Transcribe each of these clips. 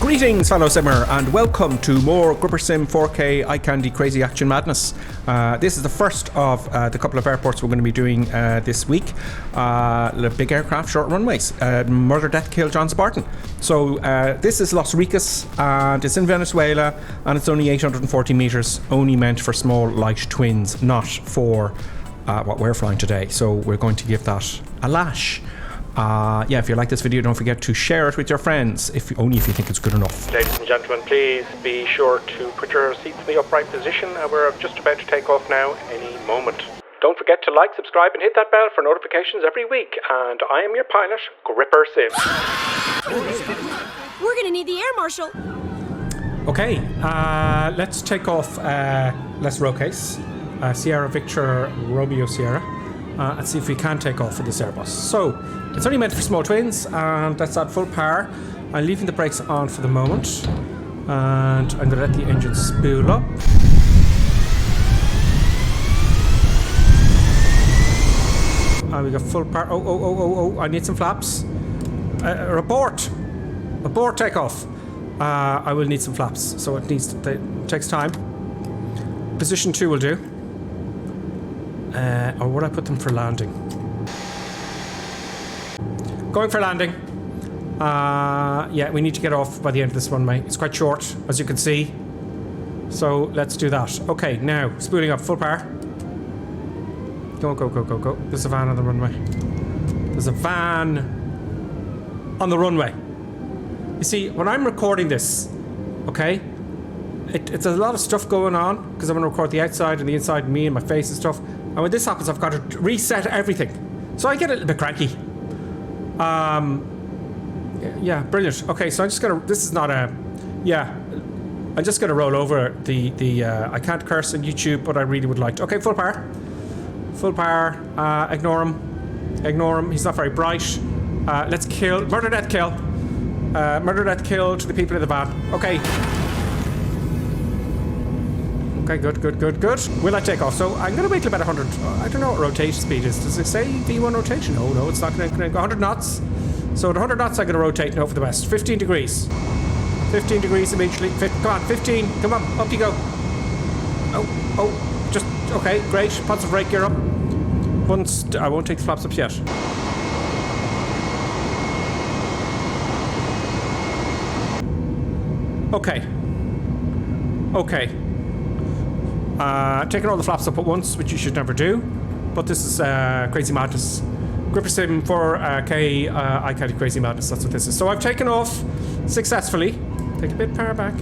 Greetings, fellow simmer, and welcome to more Gripper Sim 4K Eye Candy Crazy Action Madness. This is the first of the couple of airports we're going to be doing this week. Big aircraft, short runways. Murder, Death, Kill, John Spartan. So this is Las Ricas, and it's in Venezuela, and it's only 840 meters, only meant for small light twins, not for what we're flying today. So we're going to give that a lash. If you like this video, don't forget to share it with your friends, only if you think it's good enough. Ladies and gentlemen, please be sure to put your seats in the upright position. We're just about to take off now, any moment. Don't forget to like, subscribe, and hit that bell for notifications every week. And I am your pilot, Gripper Sim. We're gonna need the air marshal. Okay, let's take off. Let's roll case. Sierra Victor Romeo Sierra. And see if we can take off with this Airbus. So, it's only meant for small twins, and that's at full power. I'm leaving the brakes on for the moment, and I'm going to let the engine spool up. And we got full power. Oh, I need some flaps. Abort takeoff. I will need some flaps, so it takes time. Position 2 will do. Or would I put them for landing? Going for landing. We need to get off by the end of this runway. It's quite short, as you can see. So let's do that. Okay, now spooling up, full power. Go. There's a van on the runway. There's a van on the runway. You see, when I'm recording this, okay, it's a lot of stuff going on because I'm going to record the outside and the inside and me and my face and stuff. And when this happens, I've got to reset everything. So I get a little bit cranky. Yeah, brilliant. Okay, so I'm just gonna. This is not a. Yeah, I'm just gonna roll over the. I can't curse on YouTube, but I really would like to. Okay, full power. Full power. Ignore him. He's not very bright. Let's kill. Murder, death, kill. Murder, death, kill to the people in the van. Okay. Okay, good. Will I take off? So I'm going to wait till about 100. I don't know what rotation speed is. Does it say V1 rotation? Oh, no, it's not going to go 100 knots. So at 100 knots, I'm going to rotate and hope for the best. 15 degrees. 15 degrees immediately. Come on, 15. Come on, up you go. Oh, just, okay, great. Pots of brake gear up. I won't take the flaps up yet. Okay. Taking all the flaps up at once, which you should never do. But this is Crazy Madness. Gripper Sim 4K Eye Candy Crazy Madness, that's what this is. So I've taken off successfully. Take a bit of power back.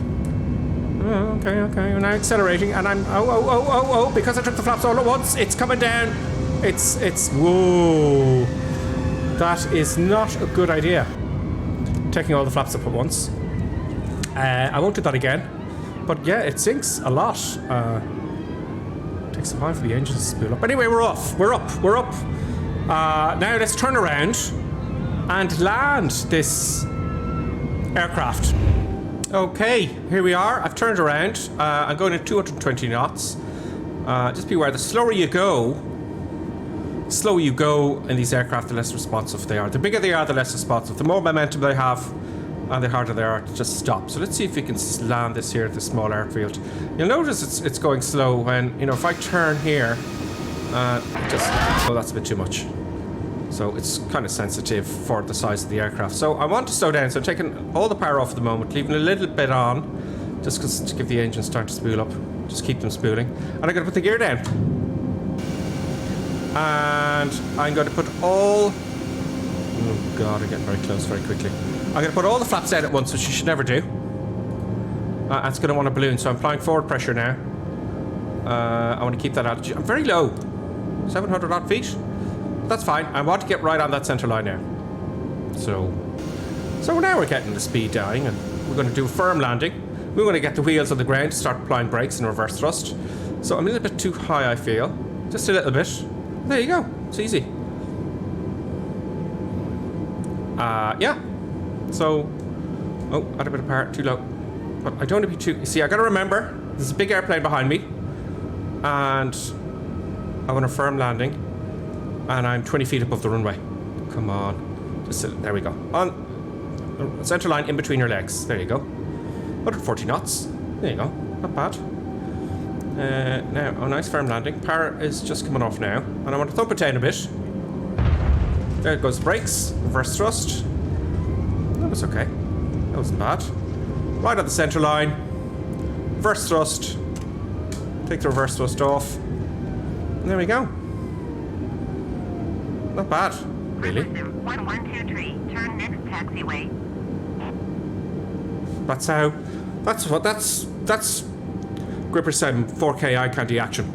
Okay. We're now accelerating, and I'm... Oh, because I took the flaps all at once, it's coming down. It's... Whoa. That is not a good idea. Taking all the flaps up at once. I won't do that again. But yeah, it sinks a lot. Takes some time for the engines to spool up. Anyway, we're off. We're up. Now let's turn around and land this aircraft. Okay, here we are. I've turned around. I'm going at 220 knots. Just be aware, the slower you go in these aircraft, the less responsive they are. The bigger they are, the less responsive. The more momentum they have, and the harder they are to just stop. So let's see if we can land this here at this small airfield. You'll notice it's going slow when, if I turn here, that's a bit too much. So it's kind of sensitive for the size of the aircraft. So I want to slow down, so I'm taking all the power off at the moment, leaving a little bit on, just to give the engines time to spool up. Just keep them spooling. And I'm going to put the gear down. And I'm going to put all... Oh God, I'm getting very close very quickly. I'm going to put all the flaps down at once, which you should never do. And it's going to want to balloon, so I'm applying forward pressure now. I want to keep that altitude. I'm very low. 700 odd feet. That's fine. I want to get right on that center line now. So now we're getting the speed down, and we're going to do a firm landing. We're going to get the wheels on the ground, start applying brakes and reverse thrust. So I'm a little bit too high, I feel. Just a little bit. There you go. It's easy. Yeah. So, add a bit of power, too low. But I don't want to be too... See, I got to remember, there's a big airplane behind me. And I want a firm landing. And I'm 20 feet above the runway. Come on. Just there we go. On center line in between your legs. There you go. 140 knots. There you go. Not bad. Now, oh, nice firm landing. Power is just coming off now. And I want to thump it down a bit. There goes the brakes. Reverse thrust. That was okay. That wasn't bad. Right on the centre line. Reverse thrust. Take the reverse thrust off. And there we go. Not bad, really. 1123, turn next taxiway. That's Gripper 7 4K eye candy action.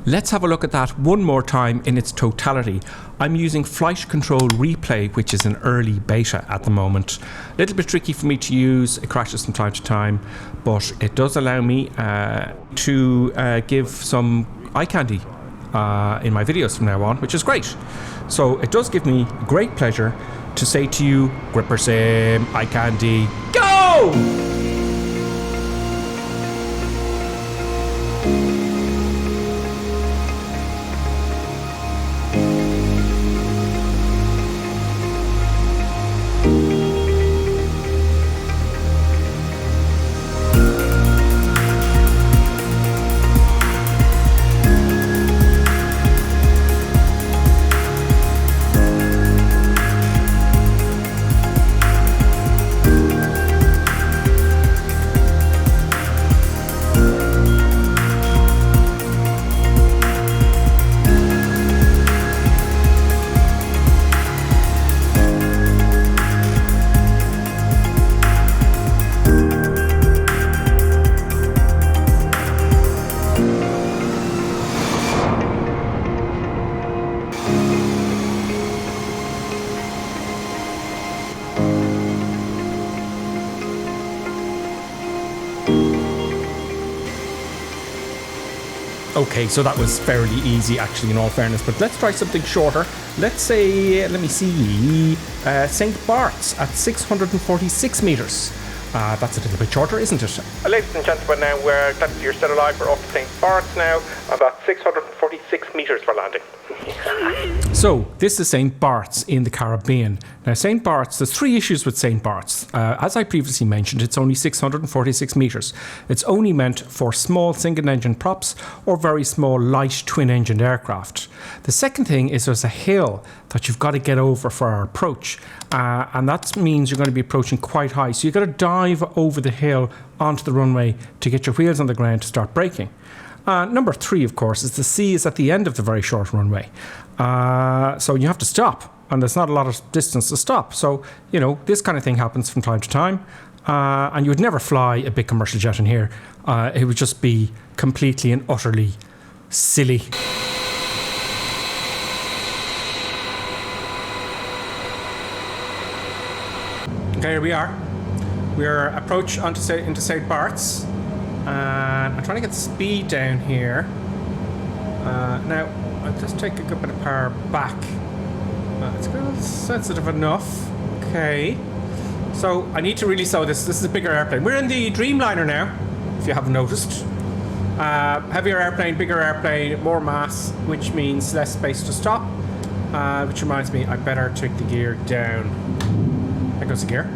Let's have a look at that one more time in its totality. I'm using Flight Control Replay, which is an early beta at the moment. A little bit tricky for me to use, it crashes from time to time, but it does allow me to give some eye candy in my videos from now on, which is great. So it does give me great pleasure to say to you, Gripper Sim, eye candy, go! Okay, so that was fairly easy actually in all fairness, but let's try something shorter. Let's say, let me see, St. Bart's at 646 metres. That's a little bit shorter, isn't it? Ladies and gentlemen, now we're glad you're still alive. We're off to St. Bart's now, about 646 metres for landing. So, this is St. Bart's in the Caribbean. Now, St. Bart's, there's three issues with St. Bart's. As I previously mentioned, it's only 646 metres. It's only meant for small single-engine props or very small light twin-engined aircraft. The second thing is there's a hill that you've got to get over for our approach. And that means you're going to be approaching quite high. So you've got to dive over the hill onto the runway to get your wheels on the ground to start braking. Number three, of course, is the sea is at the end of the very short runway. So you have to stop, and there's not a lot of distance to stop. So, you know, this kind of thing happens from time to time. And you would never fly a big commercial jet in here. It would just be completely and utterly silly. Okay, here we are. We're approach into St. Bart's. And I'm trying to get the speed down here. Now, I'll just take a good bit of power back. It's a little sensitive enough. Okay. So, I need to really slow this. This is a bigger airplane. We're in the Dreamliner now, if you haven't noticed. Heavier airplane, bigger airplane, more mass, which means less space to stop. Which reminds me, I better take the gear down. There goes the gear.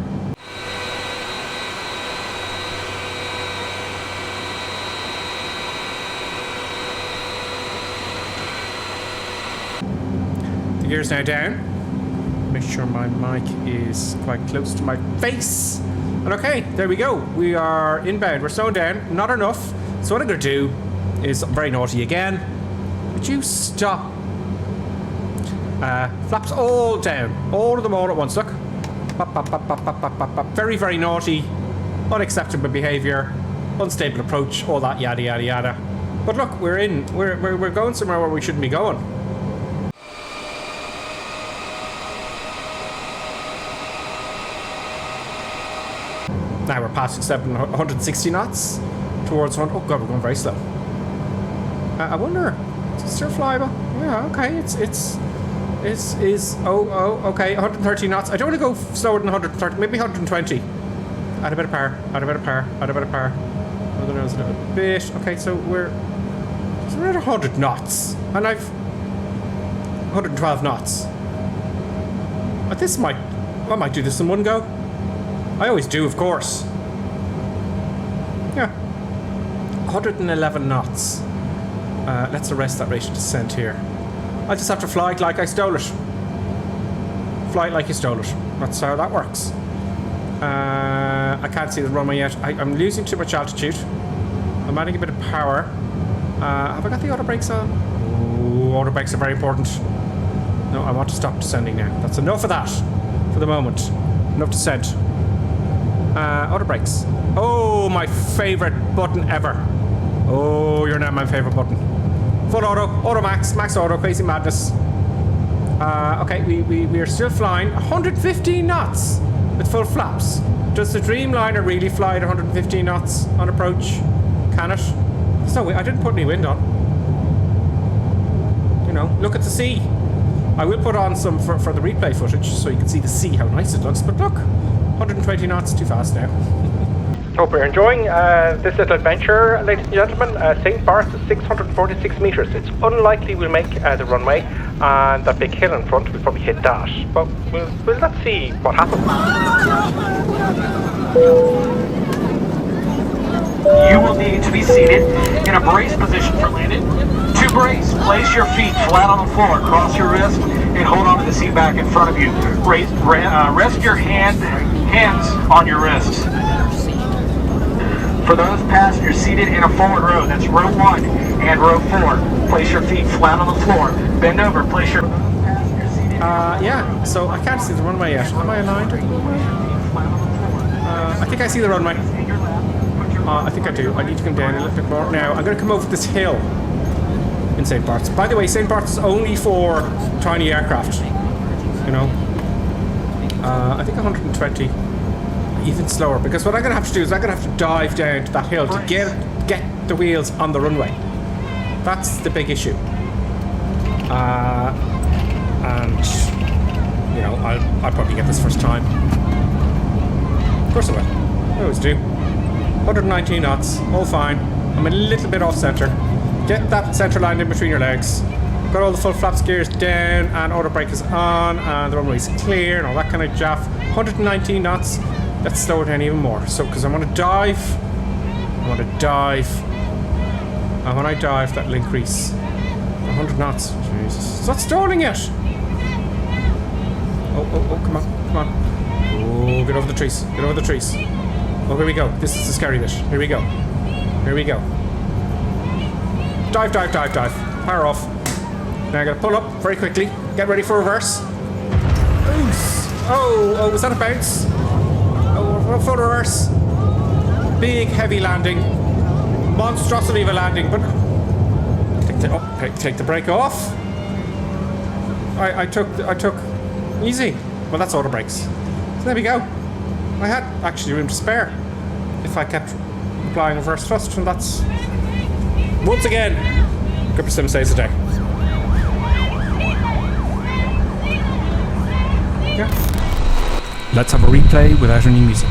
The gear's now down. Make sure my mic is quite close to my face. And okay, there we go. We are inbound. We're slowing down. Not enough. So what I'm going to do is very naughty again. Would you stop? Flaps all down. All of them all at once. Look. Pop, pop, pop, pop, pop, pop, pop, pop. Very, very naughty. Unacceptable behaviour. Unstable approach. All that yada, yada, yada. But look, we're in. We're going somewhere where we shouldn't be going. Now we're passing 160 knots towards one. Oh god, we're going very slow. I wonder, is it still flyable? Yeah, okay, okay, 130 knots. I don't want to go slower than 130, maybe 120. Add a bit of power, add a bit of power, add a bit of power. Other nose a little bit. Okay, so we're at 100 knots, and I've 112 knots. But I might do this in one go. I always do, of course. Yeah. 111 knots. Let's arrest that rate of descent here. I just have to fly it like I stole it. Fly it like you stole it. That's how that works. I can't see the runway yet. I'm losing too much altitude. I'm adding a bit of power. Have I got the auto brakes on? Oh, auto brakes are very important. No, I want to stop descending now. That's enough of that for the moment. Enough descent. Auto brakes. Oh, my favorite button ever. Oh, you're now my favorite button. Full auto, auto max, max auto, crazy madness. Okay, we are still flying 115 knots with full flaps. Does the Dreamliner really fly at 115 knots on approach? Can it? There's no way. I didn't put any wind on. You know, look at the sea. I will put on some for the replay footage so you can see the sea, how nice it looks. But look, 120 knots, too fast now. Hope you're enjoying this little adventure, ladies and gentlemen. St. Bart's is 646 metres. It's unlikely we'll make the runway, and that big hill in front, we'll probably hit that. But let's see what happens. You will need to be seated in a brace position for landing. To brace, place your feet flat on the floor, cross your wrist, and hold on to the seat back in front of you. Rest your hands on your wrists. For those passengers seated in a forward row, that's row 1 and row 4, place your feet flat on the floor. Bend over, place your... Yeah, so I can't see the runway yet. Am I aligned? I think I see the runway. I think I do. I need to come down a little bit more. Now, I'm going to come over this hill in St. Bart's. By the way, St. Bart's is only for tiny aircraft. You know? I think 120. Even slower, because what I'm going to have to do is I'm going to have to dive down to that hill to get the wheels on the runway. That's the big issue. And, you know, I'll probably get this first time. Of course I will. I always do. 119 knots, all fine. I'm a little bit off center. Get that center line in between your legs. Got all the full flaps gears down, and auto brake is on, and the runway's clear, and all that kind of jaff. 119 knots. Let's slow it down even more. So, because I want to dive. And when I dive, that'll increase. 100 knots. Jesus. It's not stalling yet. Oh, come on. Oh, get over the trees. Oh, here we go. This is the scary bit. Here we go. Dive. Power off. Now I gotta pull up very quickly. Get ready for reverse. Oh, was that a bounce? Oh, full reverse. Big, heavy landing. Monstrosity of a landing, but... Take the brake off. I took... Easy. Well, that's auto brakes. So there we go. I had actually room to spare if I kept applying reverse thrust, and that's... Once again, Gripper Sim saves the day. Yeah. Let's have a replay without any music.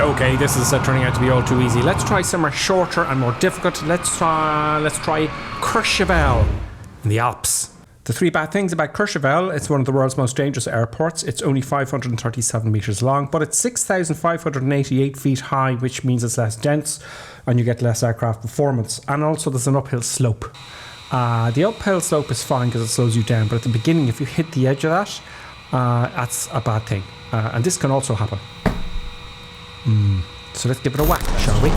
Okay, this is turning out to be all too easy. Let's try somewhere shorter and more difficult. Let's try Courchevel in the Alps. The 3 bad things about Courchevel: it's one of the world's most dangerous airports. It's only 537 metres long, but it's 6,588 feet high, which means it's less dense and you get less aircraft performance. And also there's an uphill slope. The uphill slope is fine because it slows you down, but at the beginning, if you hit the edge of that, that's a bad thing. And this can also happen. So let's give it a whack, shall we?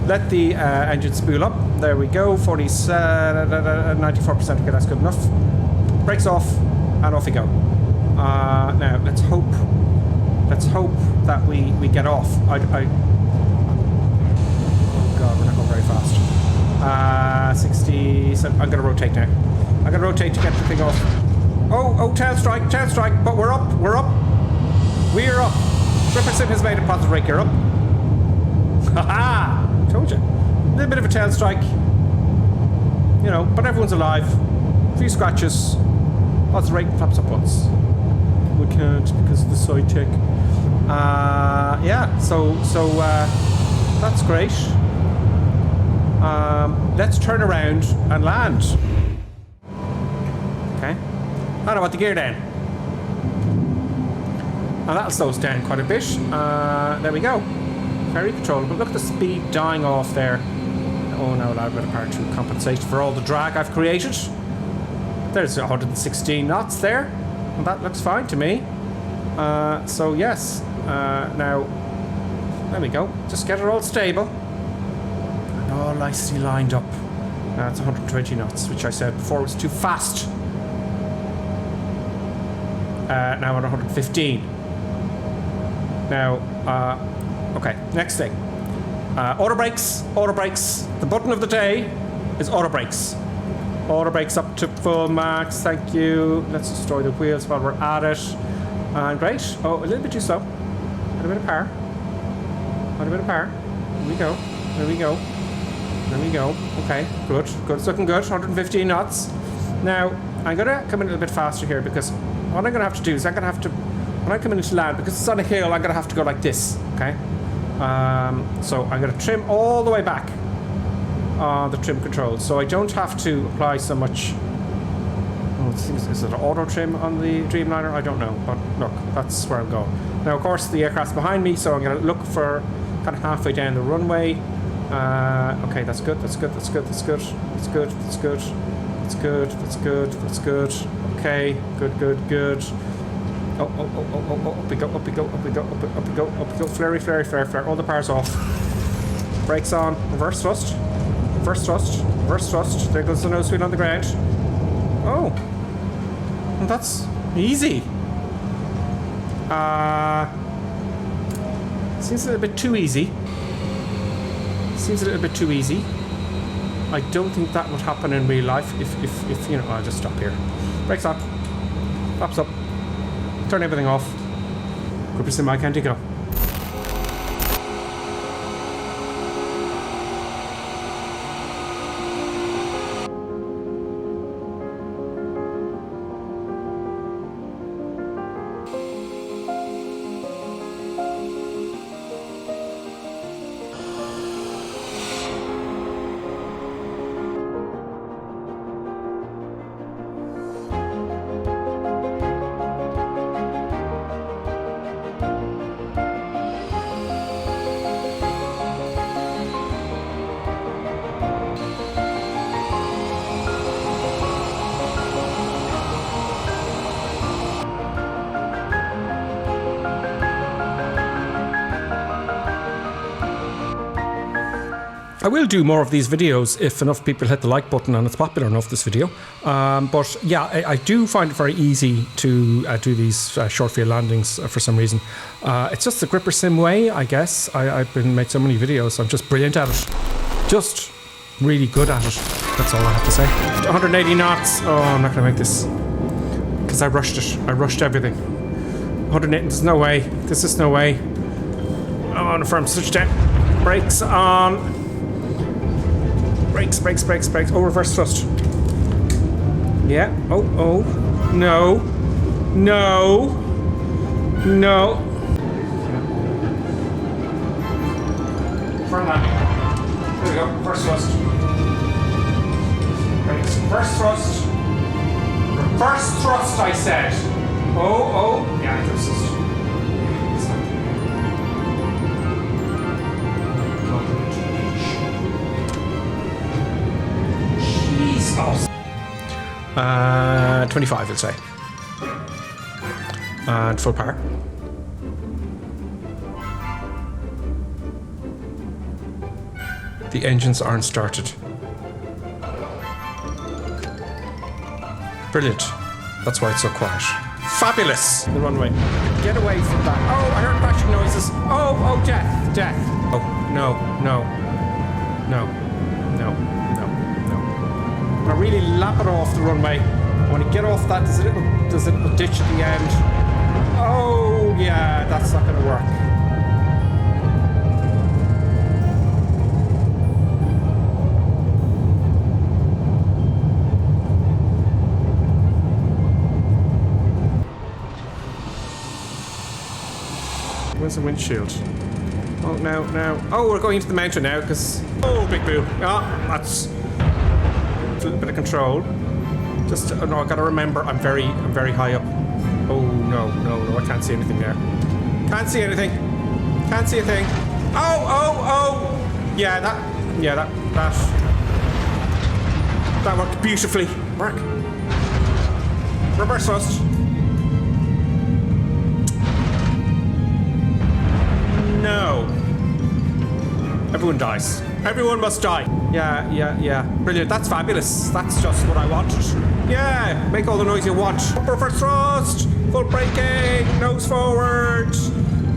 Let the engine spool up. There we go. 94%. Okay, that's good enough. Brakes off, and off we go. Now let's hope that we get off. Oh God, we're not going very fast. 60. So I'm going to rotate now. I'm going to rotate to get the thing off. Oh, tail strike, but we're up. We're up. Gripper Sim has made a positive brake. You're up. Haha! Told you. A little bit of a tail strike. You know, but everyone's alive. A few scratches. Lots of rake flaps up once. We can't because of the Saitek. Yeah, so that's great. Let's turn around and land. Okay. I don't want the gear down. And that'll slow us down quite a bit. There we go. Very controllable. Look at the speed dying off there. Oh no, allowed bit of power to compensate for all the drag I've created. There's 116 knots there. And that looks fine to me. So yes. Now, there we go. Just get it all stable. And all nicely lined up. It's 120 knots, which I said before was too fast. Now at 115. Now, okay, next thing. Auto brakes. The button of the day is auto brakes. Auto brakes up to full max, thank you. Let's destroy the wheels while we're at it. And great. Oh, a little bit too slow. Got a bit of power. Here we go. Okay, good. It's looking good. 115 knots. Now, I'm going to come in a little bit faster here because what I'm going to have to do is when I come into land, because it's on a hill, I'm going to have to go like this, okay? So I'm going to trim all the way back on the trim controls, so I don't have to apply so much. Oh, is it auto trim on the Dreamliner? I don't know, but look, that's where I'm going. Now, of course, the aircraft's behind me, so I'm going to look for kind of halfway down the runway. Okay, that's good. Okay, good. Oh, up we go. Flare. All the power's off. Brakes on. Reverse thrust. There goes the nose wheel on the ground. Oh. Well, that's easy. Seems a little bit too easy. I don't think that would happen in real life if you know, I'll just stop here. Brakes on. Flaps up. Turn everything off. Gripper Sim, I can't go. I will do more of these videos if enough people hit the like button and it's popular enough, this video. But yeah, I do find it very easy to do these short field landings for some reason. It's just the Gripper Sim way, I guess. I've made so many videos, I'm just brilliant at it. Just really good at it. That's all I have to say. 180 knots. Oh, I'm not going to make this. Because I rushed it. I rushed everything. 180, there's no way. This is no way. I'm on a firm switch down. Brakes on. Brakes. Oh, reverse thrust. Yeah. Oh. No. reverse thrust. Right, reverse thrust. Reverse thrust, I said. Oh, yeah, this is. Jeez. Oh. 25, let's say. And full power. The engines aren't started. Brilliant. That's why it's so quiet. Fabulous! The runway. Get away from that. Oh, I heard crashing noises. Oh, death, death. Oh, no. I really lap it off the runway. When you get off that, there's a little ditch at the end. Oh, yeah, that's not going to work. Where's the windshield? Oh, no. Oh, we're going into the mountain now, because... Oh, big boom. Oh, that's... a little bit of control. Just... Oh, no, I've got to remember, I'm very high up. Oh, no, I can't see anything there. Can't see anything. Can't see a thing. Oh! Yeah, that worked beautifully. Work. Reverse thrust. No. Everyone dies. Everyone must die. Yeah. Brilliant. That's fabulous. That's just what I wanted. Yeah. Make all the noise you want. Reverse thrust. Full braking. Nose forward.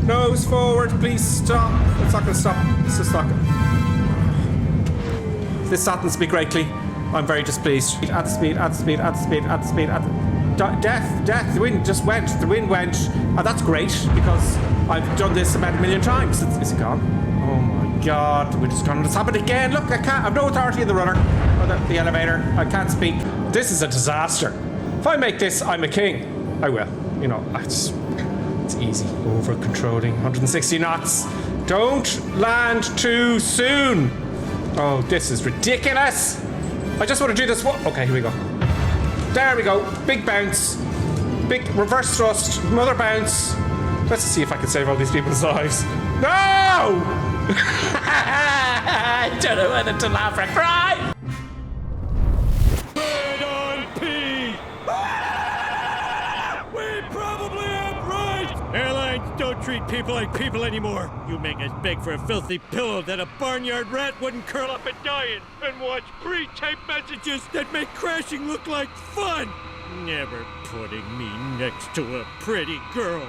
Nose forward. Please stop. It's not going to stop. It's just not going to... This saddens me greatly. I'm very displeased. At the speed. Death. The wind just went. The wind went. And that's great because I've done this about 1 million times. Is it gone? Oh my god. The wind is gone. It's happened again. Look, I can't. I've no authority in the rudder or the elevator. I can't speak. This is a disaster. If I make this, I'm a king. I will. You know, it's easy. Over controlling. 160 knots. Don't land too soon. Oh, this is ridiculous. I just want to do this one. Okay, here we go. There we go. Big bounce. Big reverse thrust. Another bounce. Let's see if I can save all these people's lives. No! I don't know whether to laugh or cry. Bird on P! We probably have rights! Airlines don't treat people like people anymore. You make us beg for a filthy pillow that a barnyard rat wouldn't curl up and die in, and watch pre-typed messages that make crashing look like fun. Never putting me next to a pretty girl.